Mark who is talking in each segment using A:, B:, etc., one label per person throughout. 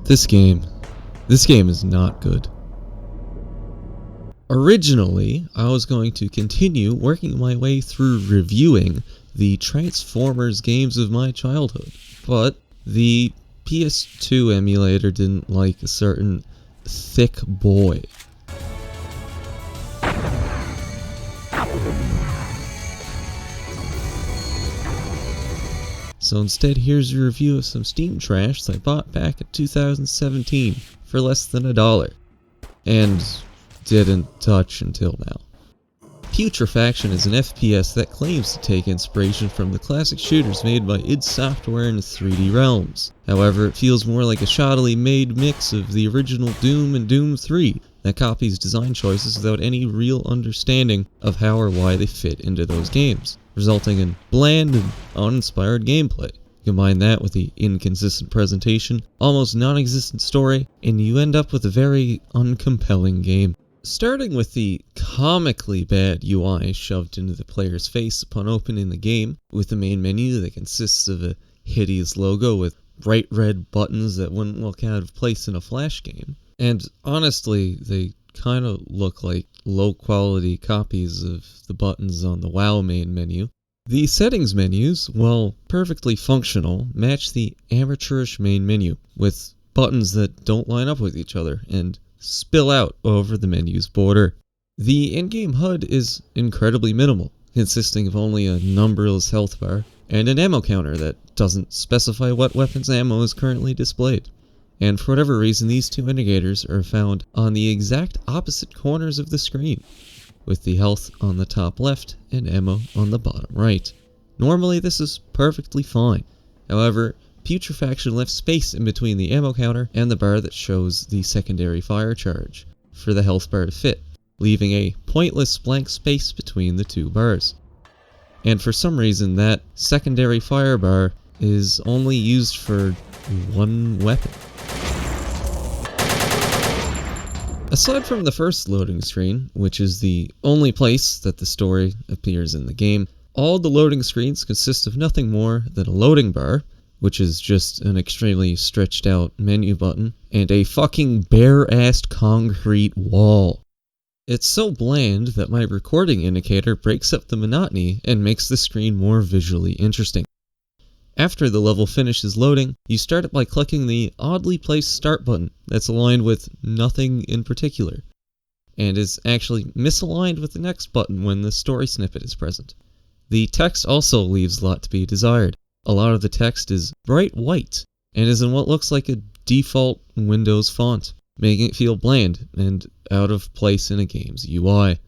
A: This game is not good. Originally, I was going to continue working my way through reviewing the Transformers games of my childhood, but the PS2 emulator didn't like a certain thick boy. So instead, here's a review of some Steam trash I bought back in 2017 for less than $1, and didn't touch until now. Putrefaction is an FPS that claims to take inspiration from the classic shooters made by id Software in 3D Realms. However, it feels more like a shoddily made mix of the original Doom and Doom 3 that copies design choices without any real understanding of how or why they fit into those games, resulting in bland and uninspired gameplay. Combine that with the inconsistent presentation, almost non-existent story, and you end up with a very uncompelling game. Starting with the comically bad UI shoved into the player's face upon opening the game, with the main menu that consists of a hideous logo with bright red buttons that wouldn't look out of place in a Flash game. And honestly, they kind of look like low-quality copies of the buttons on the WoW main menu. The settings menus, while perfectly functional, match the amateurish main menu, with buttons that don't line up with each other and spill out over the menu's border. The in-game HUD is incredibly minimal, consisting of only a numberless health bar and an ammo counter that doesn't specify what weapon's ammo is currently displayed. And for whatever reason, these two indicators are found on the exact opposite corners of the screen, with the health on the top left and ammo on the bottom right. Normally this is perfectly fine. However, Putrefaction left space in between the ammo counter and the bar that shows the secondary fire charge for the health bar to fit, leaving a pointless blank space between the two bars. And for some reason, that secondary fire bar is only used for one weapon. Aside from the first loading screen, which is the only place that the story appears in the game, all the loading screens consist of nothing more than a loading bar, which is just an extremely stretched out menu button, and a fucking bare-assed concrete wall. It's so bland that my recording indicator breaks up the monotony and makes the screen more visually interesting. After the level finishes loading, you start it by clicking the oddly placed start button that's aligned with nothing in particular, and is actually misaligned with the next button when the story snippet is present. The text also leaves a lot to be desired. A lot of the text is bright white, and is in what looks like a default Windows font, making it feel bland and out of place in a game's UI.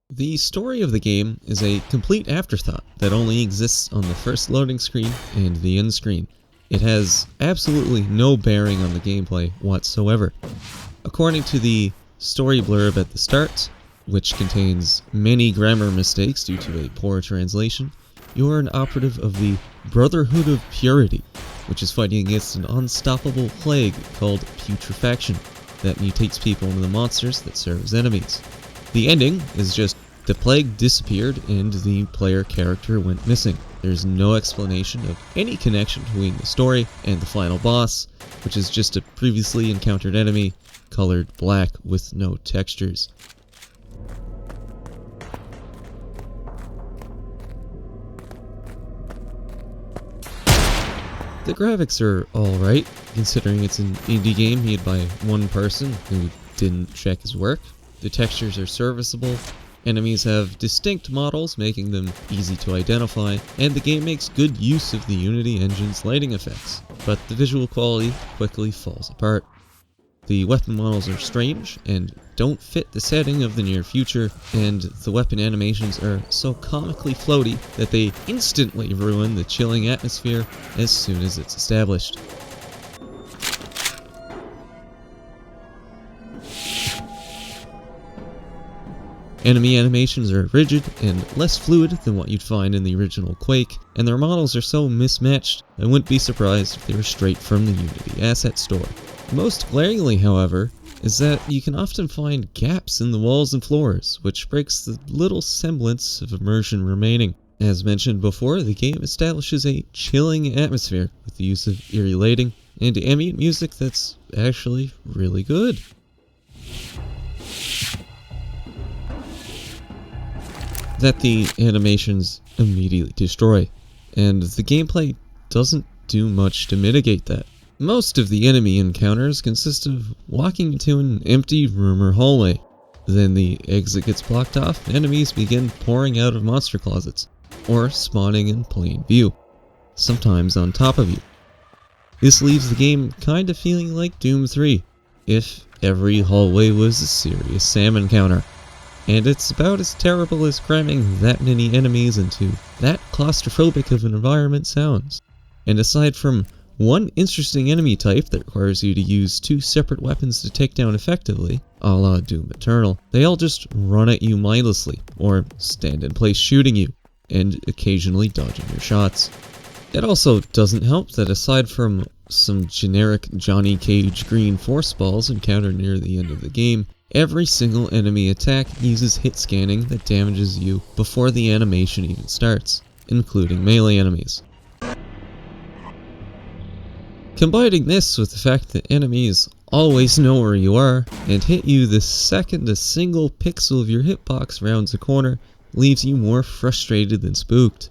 A: The story of the game is a complete afterthought that only exists on the first loading screen and the end screen. It has absolutely no bearing on the gameplay whatsoever. According to the story blurb at the start, which contains many grammar mistakes due to a poor translation, you are an operative of the Brotherhood of Purity, which is fighting against an unstoppable plague called Putrefaction that mutates people into the monsters that serve as enemies. The ending is just the plague disappeared and the player character went missing. There's no explanation of any connection between the story and the final boss, which is just a previously encountered enemy colored black with no textures. The graphics are alright, considering it's an indie game made by one person who didn't check his work. The textures are serviceable, enemies have distinct models making them easy to identify, and the game makes good use of the Unity engine's lighting effects, but the visual quality quickly falls apart. The weapon models are strange and don't fit the setting of the near future, and the weapon animations are so comically floaty that they instantly ruin the chilling atmosphere as soon as it's established. Enemy animations are rigid and less fluid than what you'd find in the original Quake, and their models are so mismatched I wouldn't be surprised if they were straight from the Unity asset store. Most glaringly, however, is that you can often find gaps in the walls and floors, which breaks the little semblance of immersion remaining. As mentioned before, the game establishes a chilling atmosphere with the use of eerie lighting, and ambient music that's actually really good. That the animations immediately destroy, and the gameplay doesn't do much to mitigate that. Most of the enemy encounters consist of walking into an empty room or hallway. Then the exit gets blocked off and enemies begin pouring out of monster closets, or spawning in plain view, sometimes on top of you. This leaves the game kinda feeling like Doom 3, if every hallway was a serious salmon counter. And it's about as terrible as cramming that many enemies into that claustrophobic of an environment sounds. And aside from one interesting enemy type that requires you to use 2 separate weapons to take down effectively, a la Doom Eternal, they all just run at you mindlessly, or stand in place shooting you, and occasionally dodging your shots. It also doesn't help that aside from some generic Johnny Cage green force balls encountered near the end of the game, every single enemy attack uses hit scanning that damages you before the animation even starts, including melee enemies. Combining this with the fact that enemies always know where you are and hit you the second a single pixel of your hitbox rounds a corner leaves you more frustrated than spooked,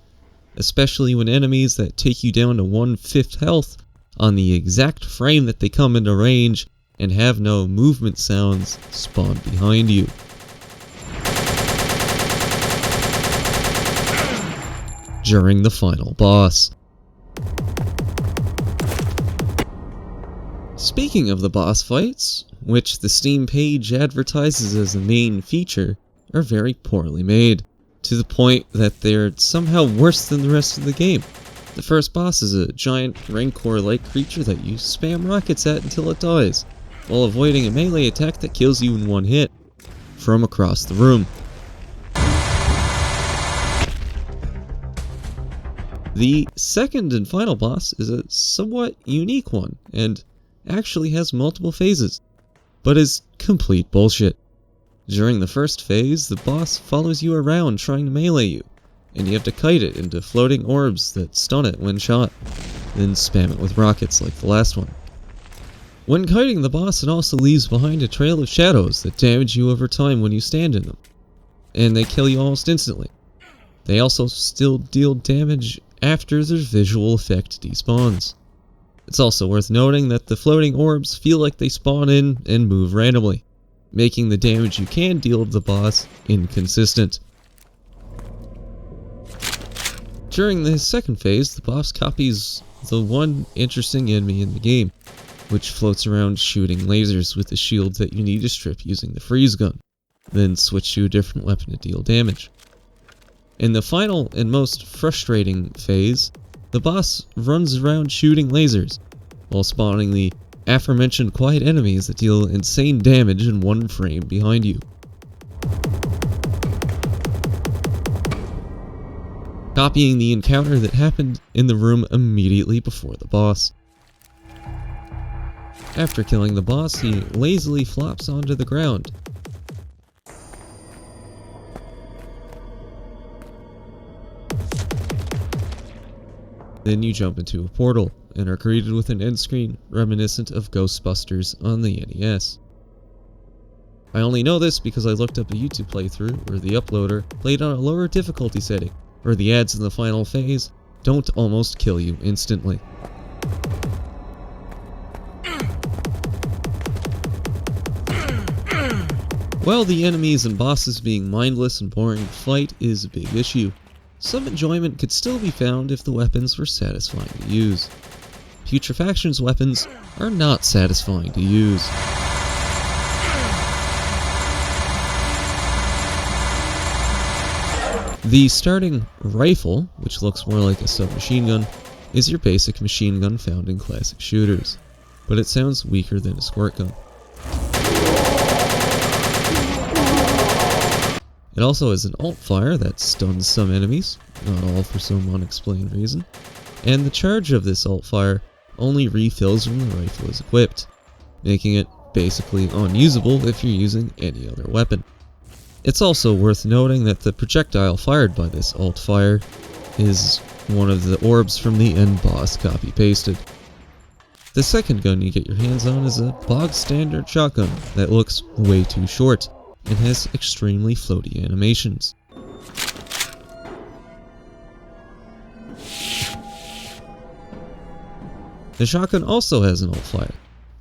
A: especially when enemies that take you down to 1/5 health on the exact frame that they come into range and have no movement sounds spawn behind you. During the final boss. Speaking of the boss fights, which the Steam page advertises as a main feature, are very poorly made, to the point that they're somehow worse than the rest of the game. The first boss is a giant Rancor-like creature that you spam rockets at until it dies, while avoiding a melee attack that kills you in one hit, from across the room. The second and final boss is a somewhat unique one, and actually has multiple phases, but is complete bullshit. During the first phase, the boss follows you around trying to melee you, and you have to kite it into floating orbs that stun it when shot, then spam it with rockets like the last one. When kiting the boss, it also leaves behind a trail of shadows that damage you over time when you stand in them, and they kill you almost instantly. They also still deal damage after their visual effect despawns. It's also worth noting that the floating orbs feel like they spawn in and move randomly, making the damage you can deal to the boss inconsistent. During the second phase, the boss copies the one interesting enemy in the game, which floats around shooting lasers with the shield that you need to strip using the freeze gun, then switch to a different weapon to deal damage. In the final and most frustrating phase, the boss runs around shooting lasers, while spawning the aforementioned quiet enemies that deal insane damage in one frame behind you. Copying the encounter that happened in the room immediately before the boss. After killing the boss, he lazily flops onto the ground. Then you jump into a portal, and are greeted with an end screen reminiscent of Ghostbusters on the NES. I only know this because I looked up a YouTube playthrough where the uploader played on a lower difficulty setting, where the ads in the final phase don't almost kill you instantly. While the enemies and bosses being mindless and boring to fight is a big issue, some enjoyment could still be found if the weapons were satisfying to use. Putrefaction's weapons are not satisfying to use. The starting rifle, which looks more like a submachine gun, is your basic machine gun found in classic shooters, but it sounds weaker than a squirt gun. It also has an alt-fire that stuns some enemies, not all for some unexplained reason, and the charge of this alt-fire only refills when the rifle is equipped, making it basically unusable if you're using any other weapon. It's also worth noting that the projectile fired by this alt-fire is one of the orbs from the end boss copy-pasted. The second gun you get your hands on is a bog standard shotgun that looks way too short and has extremely floaty animations. The shotgun also has an alt-fire,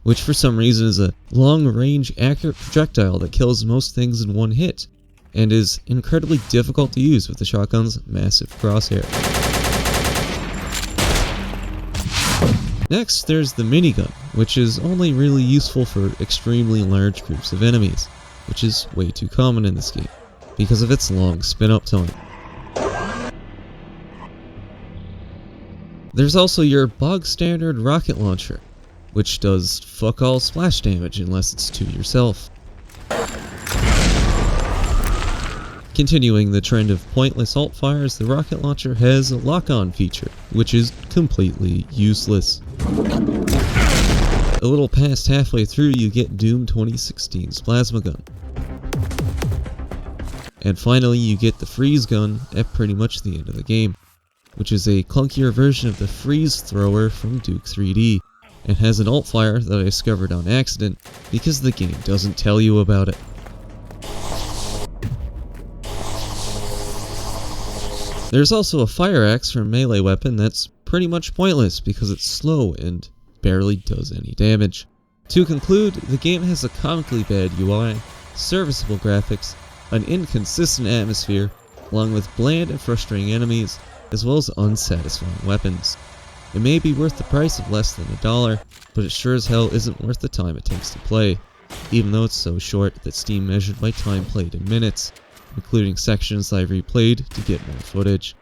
A: which for some reason is a long-range accurate projectile that kills most things in one hit, and is incredibly difficult to use with the shotgun's massive crosshair. Next, there's the minigun, which is only really useful for extremely large groups of enemies, which is way too common in this game, because of its long spin-up time. There's also your bog standard rocket launcher, which does fuck all splash damage unless it's to yourself. Continuing the trend of pointless alt fires, the rocket launcher has a lock-on feature, which is completely useless. A little past halfway through, you get Doom 2016's plasma gun. And finally, you get the freeze gun at pretty much the end of the game, which is a clunkier version of the freeze thrower from Duke 3D, and has an alt fire that I discovered on accident because the game doesn't tell you about it. There's also a fire axe for a melee weapon that's pretty much pointless because it's slow and barely does any damage. To conclude, the game has a comically bad UI, serviceable graphics, an inconsistent atmosphere, along with bland and frustrating enemies, as well as unsatisfying weapons. It may be worth the price of less than $1, but it sure as hell isn't worth the time it takes to play, even though it's so short that Steam measured my time played in minutes, including sections I replayed to get more footage.